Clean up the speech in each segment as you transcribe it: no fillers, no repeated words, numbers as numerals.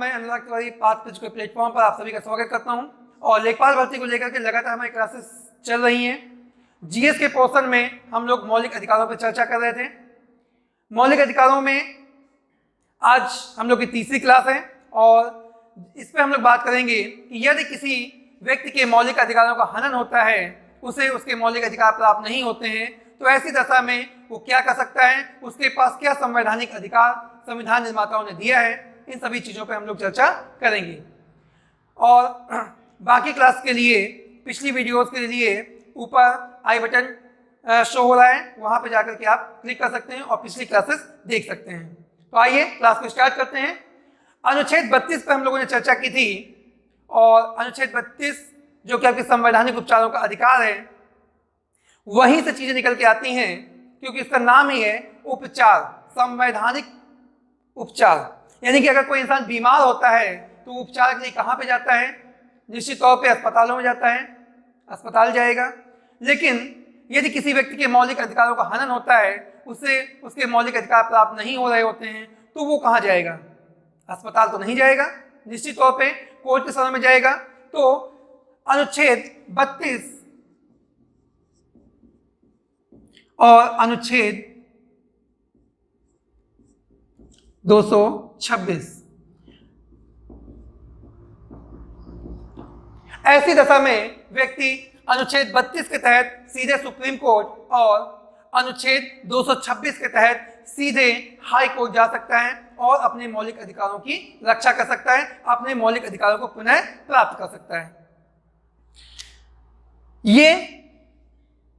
मैं अनुराग Tiwari path pitch के platform पर आप सभी का स्वागत करता हूं और लेखपाल भर्ती को लेकर के लगातार हमारी क्लासेस चल रही हैं। जीएस के पोर्शन में हम लोग मौलिक अधिकारों पर चर्चा कर रहे थे। मौलिक अधिकारों में आज हम लोग की तीसरी क्लास है और इस पर हम लोग बात करेंगे कि यदि किसी व्यक्ति के मौलिक अधिकारों का हनन होता है, उसे उसके मौलिक अधिकार प्राप्त नहीं होते हैं, तो ऐसी दशा में वो क्या कर सकता है, उसके पास क्या संवैधानिक अधिकार संविधान निर्माताओं ने दिया है, इन सभी चीज़ों पे हम लोग चर्चा करेंगे। और बाकी क्लास के लिए पिछली वीडियोस के लिए ऊपर आई बटन शो हो रहा है, वहाँ पे जाकर के आप क्लिक कर सकते हैं और पिछली क्लासेस देख सकते हैं। तो आइए क्लास को स्टार्ट करते हैं। अनुच्छेद 32 पर हम लोगों ने चर्चा की थी और अनुच्छेद 32 जो कि आपके संवैधानिक उपचारों का अधिकार है, वहीं से चीजें निकल के आती हैं, क्योंकि इसका नाम ही है उपचार, संवैधानिक उपचार। यानी कि अगर कोई इंसान बीमार होता है तो उपचार के लिए कहाँ पे जाता है? निश्चित तौर पे अस्पतालों में जाता है, अस्पताल जाएगा। लेकिन यदि किसी व्यक्ति के मौलिक अधिकारों का हनन होता है, उसे उसके मौलिक अधिकार प्राप्त नहीं हो रहे होते हैं, तो वो कहाँ जाएगा? अस्पताल तो नहीं जाएगा, निश्चित तौर पे कोर्ट के समय में जाएगा। तो अनुच्छेद 32 और अनुच्छेद 226 ऐसी दशा में व्यक्ति अनुच्छेद 32 के तहत सीधे सुप्रीम कोर्ट और अनुच्छेद 226 के तहत सीधे हाई कोर्ट जा सकता है और अपने मौलिक अधिकारों की रक्षा कर सकता है, अपने मौलिक अधिकारों को पुनः प्राप्त कर सकता है। ये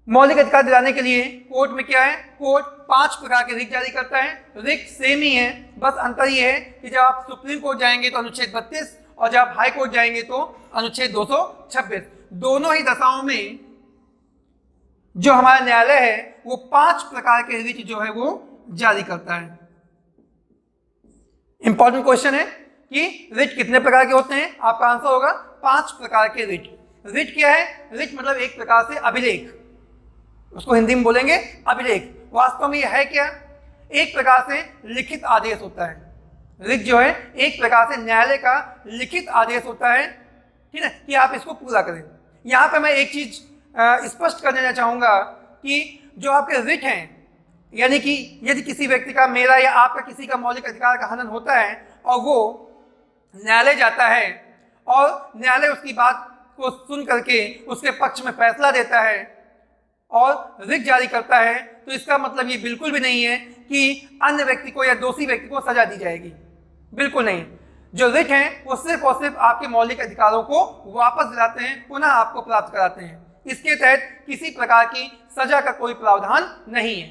मौलिक अधिकार दिलाने के लिए कोर्ट में क्या है? कोर्ट 5 प्रकार के रिट जारी करता है। रिट सेम ही है, बस अंतर ये है कि जब आप सुप्रीम कोर्ट जाएंगे तो अनुच्छेद 32 और जब आप हाई कोर्ट जाएंगे तो अनुच्छेद 226। दोनों ही दशाओं में जो हमारा न्यायालय है वो 5 प्रकार के रिट जो है वो जारी करता है। इंपॉर्टेंट क्वेश्चन है कि रिट कितने प्रकार के होते हैं? आपका आंसर होगा 5 प्रकार के रिट। रिट क्या है? रिट मतलब एक प्रकार से अभिलेख, उसको हिंदी में बोलेंगे अभिलेख। वास्तव में यह है क्या? एक प्रकार से लिखित आदेश होता है। रिट जो है एक प्रकार से न्यायालय का लिखित आदेश होता है, ठीक है, कि आप इसको पूरा करें। यहाँ पे मैं एक चीज स्पष्ट कर देना चाहूंगा कि जो आपके रिट हैं, यानी कि यदि किसी व्यक्ति का, मेरा या आपका किसी का मौलिक अधिकार का हनन होता है और वो न्यायालय जाता है और न्यायालय उसकी बात को सुन करके उसके पक्ष में फैसला देता है और रिट जारी करता है, तो इसका मतलब ये बिल्कुल भी नहीं है कि अन्य व्यक्ति को या दोषी व्यक्ति को सजा दी जाएगी, बिल्कुल नहीं। जो रिट हैं वो सिर्फ और सिर्फ आपके मौलिक अधिकारों को वापस दिलाते हैं, पुनः आपको प्राप्त कराते हैं। इसके तहत किसी प्रकार की सजा का कोई प्रावधान नहीं है।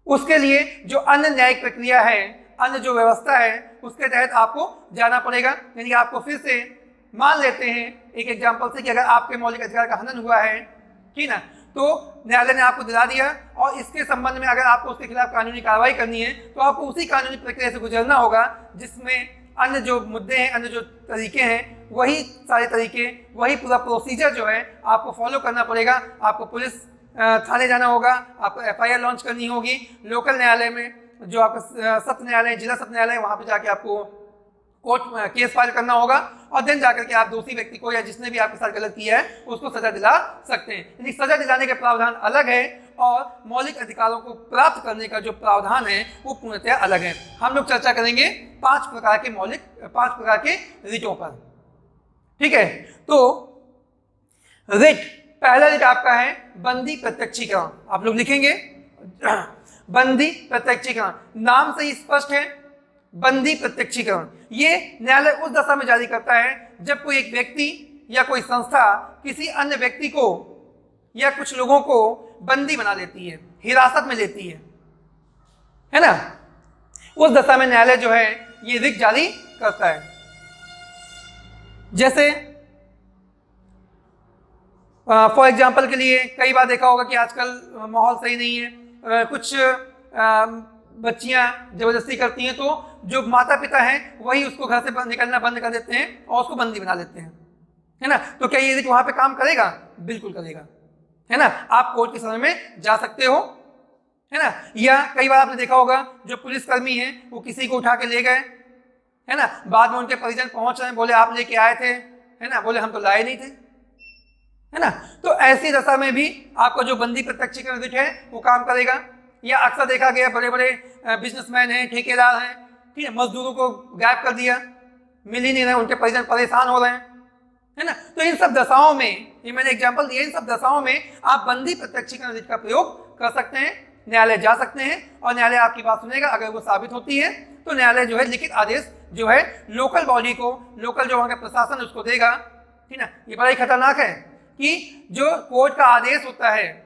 उसके लिए जो अन्य न्यायिक प्रक्रिया है, अन्य जो व्यवस्था है, उसके तहत आपको जाना पड़ेगा। यानी आपको फिर से मान लेते हैं एक एग्जाम्पल से कि अगर आपके मौलिक अधिकार का हनन हुआ है, ठीक ना, तो न्यायालय ने आपको दिला दिया और इसके संबंध में अगर आपको उसके खिलाफ कानूनी कार्रवाई करनी है तो आपको उसी कानूनी प्रक्रिया से गुजरना होगा जिसमें अन्य जो मुद्दे हैं, अन्य जो तरीके हैं, वही सारे तरीके, वही पूरा प्रोसीजर जो है आपको फॉलो करना पड़ेगा। आपको पुलिस थाने जाना होगा, आपको FIR लॉन्च करनी होगी, लोकल न्यायालय में जो आपका सत्र न्यायालय, जिला सत्र न्यायालय, वहाँ पे जाके आपको कोर्ट केस फाइल करना होगा और देन जाकर के आप दोषी व्यक्ति को या जिसने भी आपके साथ गलत किया है उसको सजा दिला सकते हैं। यानी सजा दिलाने के प्रावधान अलग है और मौलिक अधिकारों को प्राप्त करने का जो प्रावधान है वो पूर्णतः अलग है। हम लोग चर्चा करेंगे 5 प्रकार के रिटों पर, ठीक है। तो रिट, पहला रिट आपका है बंदी प्रत्यक्षीकरण। आप लोग लिखेंगे बंदी प्रत्यक्षीकरण, नाम से ही स्पष्ट है, बंदी प्रत्यक्षीकरण। ये न्यायालय उस दशा में जारी करता है जब कोई एक व्यक्ति या कोई संस्था किसी अन्य व्यक्ति को या कुछ लोगों को बंदी बना लेती है, हिरासत में लेती है ना। उस दशा में न्यायालय जो है ये रिट जारी करता है। जैसे फॉर एग्जाम्पल के लिए कई बार देखा होगा कि आजकल माहौल सही नहीं है, कुछ बच्चियां जबरदस्ती करती हैं, तो जो माता पिता हैं वही उसको घर से निकलना बंद कर देते हैं और उसको बंदी बना लेते हैं, है ना। तो क्या ये रिट वहां पे काम करेगा? बिल्कुल करेगा, है ना। आप कोर्ट के समय में जा सकते हो, है ना। या कई बार आपने देखा होगा जो पुलिसकर्मी हैं वो किसी को उठा के ले गए, है ना, बाद में उनके परिजन पहुंच रहे हैं, बोले आप लेके आए थे, है ना, बोले हम तो लाए नहीं थे, है ना। तो ऐसी दशा में भी आपका जो बंदी प्रत्यक्षीकरण रिट है वो काम करेगा। या अक्सर देखा गया बड़े बड़े बिजनेसमैन हैं, ठेकेदार हैं, ठीक है, मजदूरों को गायब कर दिया, मिल ही नहीं रहे, उनके परिजन परेशान हो रहे हैं, है ना। तो इन सब दशाओं में, ये मैंने एग्जांपल दिया, इन सब दशाओं में आप बंदी प्रत्यक्षीकरण रिट का प्रयोग कर सकते हैं, न्यायालय जा सकते हैं और न्यायालय आपकी बात सुनेगा। अगर वो साबित होती है तो न्यायालय जो है लिखित आदेश जो है लोकल बॉडी को, लोकल जो वहाँ का प्रशासन उसको देगा, ठीक ना। ये बड़ा ही खतरनाक है कि जो कोर्ट का आदेश होता है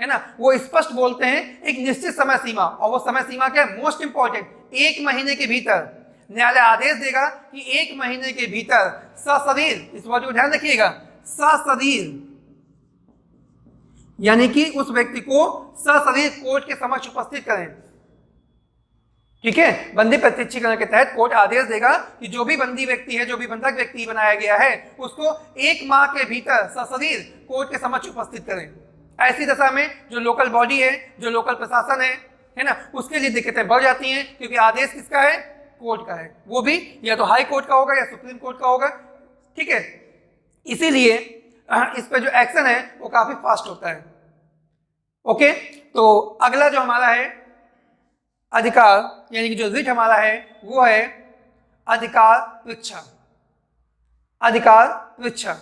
ना, वो स्पष्ट बोलते हैं एक निश्चित समय सीमा, और वो समय सीमा क्या है, मोस्ट इंपॉर्टेंट, 1 महीने के भीतर न्यायालय आदेश देगा कि 1 महीने के भीतर सशरीर, इस बात को ध्यान रखिएगा, सशरीर यानी कि उस व्यक्ति को सशरीर कोर्ट के समक्ष उपस्थित करें, ठीक है। बंदी प्रत्यक्षीकरण के तहत कोर्ट आदेश देगा कि जो भी बंदी व्यक्ति है, जो भी बंधक व्यक्ति बनाया गया है, उसको 1 माह के भीतर सशरीर कोर्ट के समक्ष उपस्थित करें। ऐसी दशा में जो लोकल बॉडी है, जो लोकल प्रशासन है ना, उसके लिए दिक्कतें बढ़ जाती हैं, क्योंकि आदेश किसका है, कोर्ट का है, वो भी या तो हाई कोर्ट का होगा या सुप्रीम कोर्ट का होगा, ठीक है। इसीलिए इस पे जो एक्शन है वो काफी फास्ट होता है। ओके, तो अगला जो हमारा है अधिकार, यानी कि जो रिट हमारा है वो है अधिकार परीक्षा। अधिकार परीक्षा,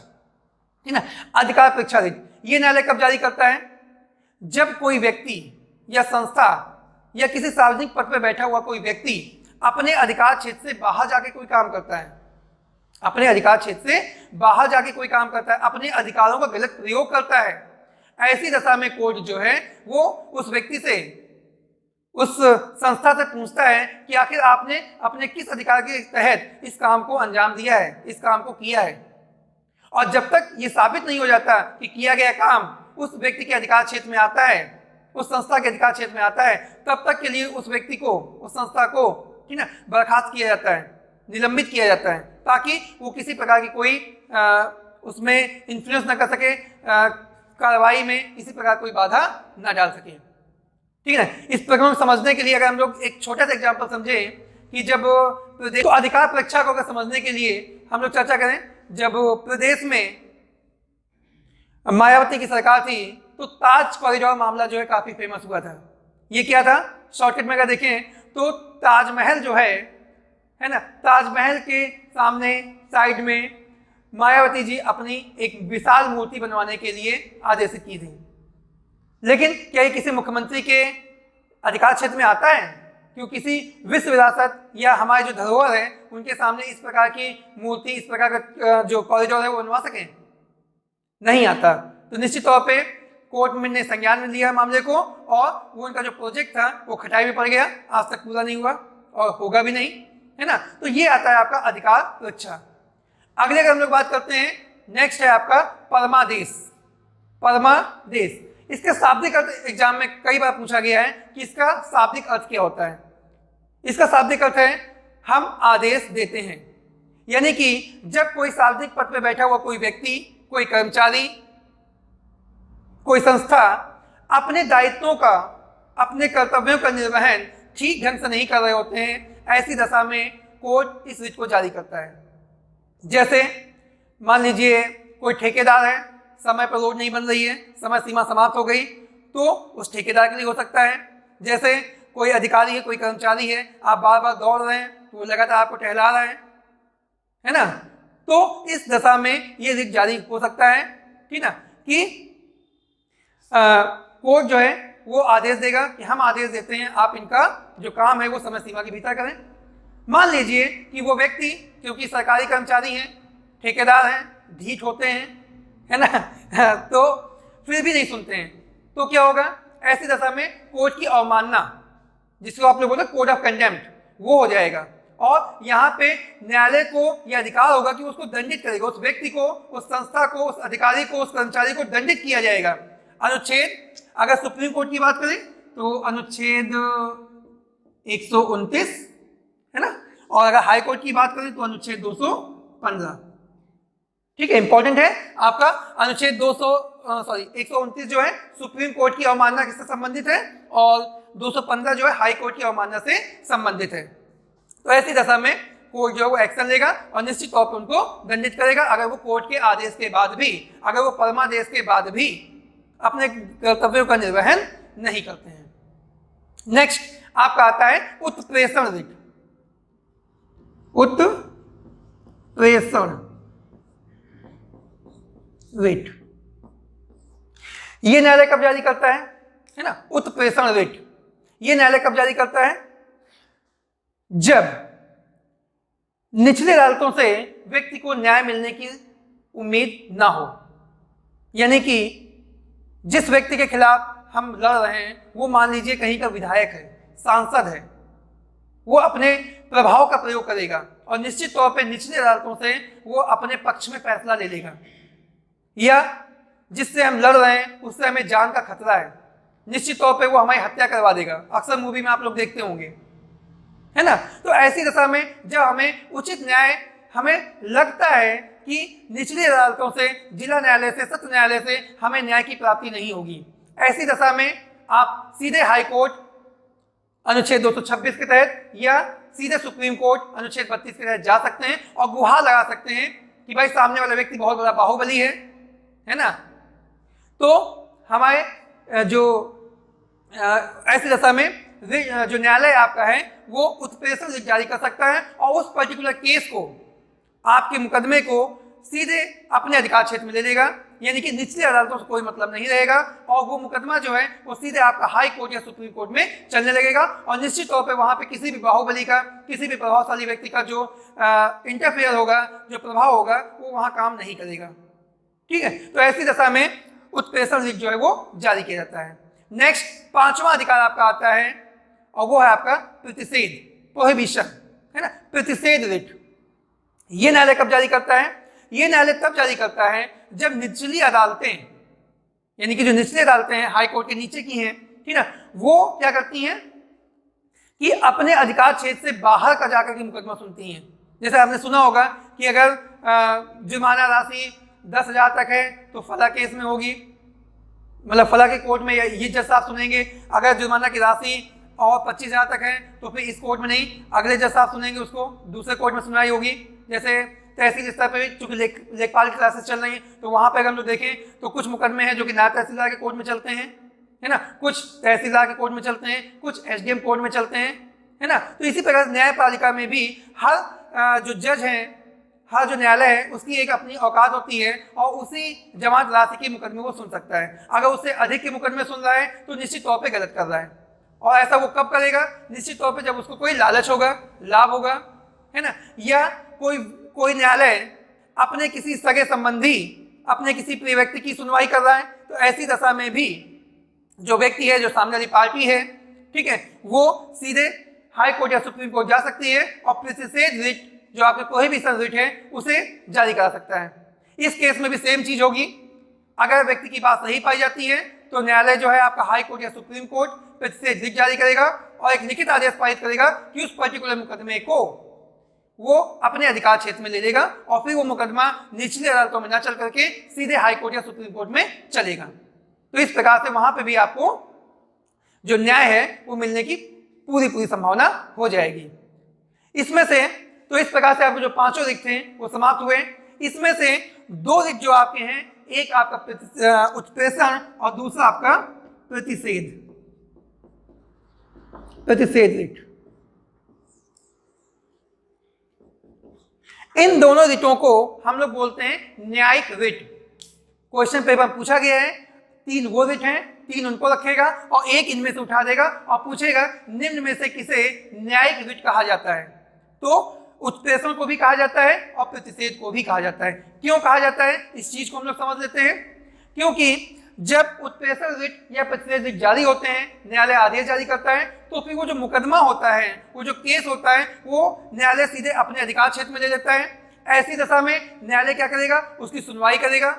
है ना, अधिकार परीक्षा रिट ये न्यायालय कब जारी करता है, जब कोई व्यक्ति या संस्था या किसी सार्वजनिक पद पर बैठा हुआ कोई व्यक्ति अपने अधिकार क्षेत्र से बाहर जाके कोई काम करता है, अपने अधिकार क्षेत्र से बाहर जाके कोई काम करता है, अपने अधिकारों का गलत प्रयोग करता है। ऐसी दशा में कोर्ट जो है वो उस व्यक्ति से, उस संस्था से पूछता है कि आखिर आपने अपने किस अधिकार के तहत इस काम को अंजाम दिया है, इस काम को किया है। और जब तक ये साबित नहीं हो जाता कि किया गया काम उस व्यक्ति के अधिकार क्षेत्र में आता है, उस संस्था के अधिकार क्षेत्र में आता है, तब तक के लिए उस व्यक्ति को, उस संस्था को, ठीक ना, बर्खास्त किया जाता है, निलंबित किया जाता है, ताकि वो किसी प्रकार की कोई उसमें इन्फ्लुएंस न कर सके, कार्रवाई में किसी प्रकार कोई बाधा न डाल सके, ठीक है। इस प्रकरण को समझने के लिए अगर हम लोग एक छोटा सा एग्जाम्पल समझे कि जब प्रदेश, तो अधिकार परीक्षा को अगर समझने के लिए हम लोग चर्चा करें, जब प्रदेश में मायावती की सरकार थी तो ताज कॉरिडोर मामला जो है काफी फेमस हुआ था। ये क्या था, शॉर्टकट में अगर देखें तो ताजमहल जो है ना, ताजमहल के सामने साइड में मायावती जी अपनी एक विशाल मूर्ति बनवाने के लिए आदेशित की थी। लेकिन क्या ये किसी मुख्यमंत्री के अधिकार क्षेत्र में आता है कि वो किसी विश्व विरासत या हमारे जो धरोहर है उनके सामने इस प्रकार की मूर्ति, इस प्रकार का जो कॉरिडोर है वो बनवा सकें? नहीं आता। तो निश्चित तौर पे कोर्ट में ने संज्ञान में लिया मामले को और वो उनका जो प्रोजेक्ट था वो खटाई में पड़ गया, आज तक पूरा नहीं हुआ और होगा भी नहीं, है ना। तो ये आता है आपका अधिकार परीक्षा। अगले अगर हम लोग बात करते हैं, नेक्स्ट है आपका परमादेश। परमादेश, इसका शाब्दिक अर्थ एग्जाम में कई बार पूछा गया है कि इसका शाब्दिक अर्थ क्या होता है। इसका शाब्दिक अर्थ है हम आदेश देते हैं, यानी कि जब कोई सार्वजनिक पद पर बैठा हुआ कोई व्यक्ति, कोई कर्मचारी, कोई संस्था अपने दायित्वों का, अपने कर्तव्यों का निर्वहन ठीक ढंग से नहीं कर रहे होते हैं, ऐसी दशा में कोर्ट इस रिट को जारी करता है। जैसे मान लीजिए कोई ठेकेदार है, समय पर रोड नहीं बन रही है, समय सीमा समाप्त हो गई, तो उस ठेकेदार के लिए हो सकता है। जैसे कोई अधिकारी है, कोई कर्मचारी है, आप बार बार दौड़ रहे हैं तो वो लगातार आपको टहला रहा है ना, तो इस दशा में ये रिट जारी हो सकता है, ठीक ना, कि कोर्ट जो है वो आदेश देगा कि हम आदेश देते हैं आप इनका जो काम है वो समय सीमा के भीतर करें। मान लीजिए कि वो व्यक्ति, क्योंकि सरकारी कर्मचारी हैं, ठेकेदार हैं, ढीठ होते हैं, है ना, तो फिर भी नहीं सुनते हैं, तो क्या होगा, ऐसी दशा में कोर्ट की अवमानना, जिसको आप लोग बोलते हैं कोड ऑफ कंटेम्प्ट, वो हो जाएगा। और यहाँ पे न्यायालय को यह अधिकार होगा कि उसको दंडित करेगा, उस व्यक्ति को, उस संस्था को, उस अधिकारी को, उस कर्मचारी को दंडित किया जाएगा। अनुच्छेद, अगर सुप्रीम कोर्ट की बात करें तो अनुच्छेद 129, है ना, और अगर हाई कोर्ट की बात करें तो अनुच्छेद 215, ठीक है। इंपॉर्टेंट है आपका अनुच्छेद 129 जो है सुप्रीम कोर्ट की अवमानना किससे संबंधित है, और 215 जो है हाई कोर्ट की अवमानना से संबंधित है। तो ऐसी दशा में कोर्ट जो है वो एक्शन लेगा और निश्चित तौर पर उनको दंडित करेगा अगर वो कोर्ट के आदेश के बाद भी, अगर वो परमादेश के बाद भी अपने कर्तव्यों का निर्वहन नहीं करते हैं। नेक्स्ट आपका आता है उत्प्रेषण रिट। उत्प्रेषण रिट ये न्यायालय कब जारी करता है ना? उत्प्रेषण रिट ये न्यायालय कब जारी करता है? जब निचली अदालतों से व्यक्ति को न्याय मिलने की उम्मीद ना हो, यानी कि जिस व्यक्ति के खिलाफ हम लड़ रहे हैं वो मान लीजिए कहीं का विधायक है, सांसद है, वो अपने प्रभाव का प्रयोग करेगा और निश्चित तौर पे निचली अदालतों से वो अपने पक्ष में फैसला ले लेगा, या जिससे हम लड़ रहे हैं उससे हमें जान का खतरा है, निश्चित तौर पे वो हमारी हत्या करवा देगा। अक्सर मूवी में आप लोग देखते होंगे, है ना? तो ऐसी दशा में जब हमें उचित न्याय, हमें लगता है कि निचली अदालतों से, जिला न्यायालय से, सत्र न्यायालय से हमें न्याय की प्राप्ति नहीं होगी, ऐसी दशा में आप सीधे हाई कोर्ट अनुच्छेद 226 के तहत या सीधे सुप्रीम कोर्ट अनुच्छेद 32 के तहत जा सकते हैं और गुहार लगा सकते हैं कि भाई सामने वाला व्यक्ति बहुत बड़ा बाहुबली है ना? तो हमारे जो ऐसी दशा में जो न्यायालय आपका है वो उत्प्रेषण रिट जारी कर सकता है और उस पर्टिकुलर केस को, आपके मुकदमे को सीधे अपने अधिकार क्षेत्र में ले लेगा, यानी कि निचली अदालतों से कोई मतलब नहीं रहेगा और वो मुकदमा जो है वो सीधे आपका हाई कोर्ट या सुप्रीम कोर्ट में चलने लगेगा और निश्चित तौर पे वहां पे किसी भी बाहुबली का, किसी भी प्रभावशाली व्यक्ति का जो इंटरफेयर होगा, जो प्रभाव होगा, वो वहां काम नहीं करेगा। ठीक है, तो ऐसी दशा में उत्प्रेषण रिट जो है वो जारी किया जाता है। नेक्स्ट पांचवा अधिकार आपका आता है और वो है आपका प्रतिषेध, प्रोहिबिशन, है ना? प्रतिषेध रिट ये न्यायालय कब जारी करता है? ये न्यायालय तब जारी करता है जब निचली अदालतें, यानी कि जो निचली अदालतें हैं, हाई कोर्ट के नीचे की हैं, ठीक है, वो क्या करती हैं कि अपने अधिकार क्षेत्र से बाहर का जाकर के मुकदमा सुनती हैं। जैसे आपने सुना होगा कि अगर जुर्माना राशि 10,000 तक है तो फला केस में होगी, मतलब फला के कोर्ट में ये जज साहब सुनेंगे। अगर जुर्माना की राशि और 25,000 तक है तो फिर इस कोर्ट में नहीं, अगले जज साहब सुनेंगे, उसको दूसरे कोर्ट में सुनवाई होगी। जैसे तहसील स्तर पर भी चूंकि लेखपाल की क्लासेस चल रही हैं तो वहां पर अगर हम लोग देखें तो कुछ मुकदमे हैं जो कि नायब तहसीलदार के कोर्ट में चलते हैं, है ना, कुछ तहसीलदार के कोर्ट में चलते हैं, कुछ एसडीएम कोर्ट में चलते हैं, है ना। तो इसी प्रकार न्यायपालिका में भी हर जो जज हैं, हर जो न्यायालय है उसकी एक अपनी औकात होती है और उसी जमात राशि के मुकदमे को सुन सकता है। अगर उससे अधिक के मुकदमे सुन रहा है तो निश्चित तौर पे गलत कर रहा है, और ऐसा वो कब करेगा? निश्चित तौर पे जब उसको कोई लालच होगा, लाभ होगा, है ना, या कोई न्यायालय अपने किसी सगे संबंधी, अपने किसी प्रिय व्यक्ति की सुनवाई कर रहा है, तो ऐसी दशा में भी जो व्यक्ति है, जो सामने वाली पार्टी है, ठीक है, वो सीधे हाई कोर्ट या सुप्रीम कोर्ट जा सकती है और प्रतिषेध रिट, जो आपके प्रोहिबिशन रिट है, उसे जारी करा सकता है। इस केस में भी सेम चीज होगी। अगर व्यक्ति की बात सही पाई जाती है तो न्यायालय जो है आपका हाई कोर्ट या सुप्रीम कोर्ट प्रतिषेध रिट जारी करेगा और एक लिखित आदेश पारित करेगा कि उस पर्टिकुलर मुकदमे को वो अपने अधिकार क्षेत्र में ले लेगा और फिर वो मुकदमा निचली अदालतों में न चल करके सीधे हाई कोर्ट या सुप्रीम कोर्ट में चलेगा। तो इस प्रकार से वहां पे भी आपको जो न्याय है वो मिलने की पूरी संभावना हो जाएगी। इसमें से तो इस प्रकार से आपको जो पांचों रिट थे वो समाप्त हुए। इसमें से दो रिट जो आपके हैं, एक आपका उत्प्रेषण और दूसरा आपका प्रतिषेध रिट। इन दोनों रिटों को हम लोग बोलते हैं न्यायिक रिट। क्वेश्चन पेपर पूछा गया है, 3 वो रिट हैं, 3 उनको रखेगा और एक इनमें से उठा देगा और पूछेगा निम्न में से किसे न्यायिक रिट कहा जाता है। तो उत्प्रेषण को भी कहा जाता है और प्रतिषेध को भी कहा जाता है। क्यों कहा जाता है, इस चीज को हम लोग समझ लेते हैं। क्योंकि जब उत्प्रेषण रिट या प्रतिषेध रिट जारी होते हैं, न्यायालय आदेश जारी करता है, तो फिर वो जो मुकदमा होता है, वो जो केस होता है, वो न्यायालय सीधे अपने अधिकार क्षेत्र में ले लेता है। ऐसी दशा में न्यायालय क्या करेगा? उसकी सुनवाई करेगा।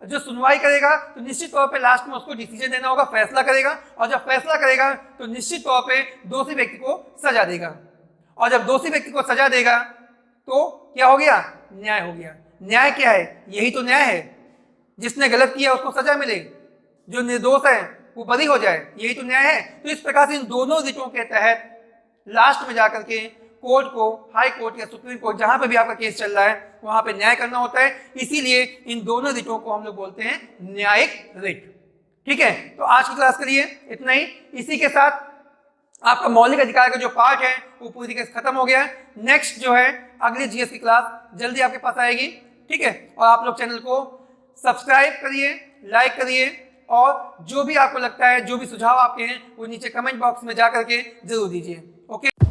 जो सुनवाई करेगा तो निश्चित तौर पे लास्ट में उसको डिसीजन देना होगा, फैसला करेगा, और जब फैसला करेगा तो निश्चित तौर पे दोषी व्यक्ति को सजा देगा, और जब दोषी व्यक्ति को सजा देगा तो क्या हो गया? न्याय हो गया। न्याय क्या है? यही तो न्याय है, जिसने गलत किया उसको सजा मिले, जो निर्दोष है वो बरी हो जाए, यही तो न्याय है। तो इस प्रकार से इन दोनों रिटों के तहत लास्ट में जाकर के कोर्ट को, हाई कोर्ट या सुप्रीम कोर्ट, जहां पे भी आपका केस चल रहा है वहां पे न्याय करना होता है। इसीलिए इन दोनों रिटों को हम लोग बोलते हैं न्यायिक रिट। ठीक है, तो आज की क्लास के लिए इतना ही। इसी के साथ आपका मौलिक अधिकार का जो पार्ट है वो पूरी तरीके से खत्म हो गया है। नेक्स्ट जो है अगली जीएस की क्लास जल्दी आपके पास आएगी। ठीक है, और आप लोग चैनल को सब्सक्राइब करिए, लाइक करिए, और जो भी आपको लगता है, जो भी सुझाव आपके हैं वो नीचे कमेंट बॉक्स में जा करके जरूर दीजिए। ओके।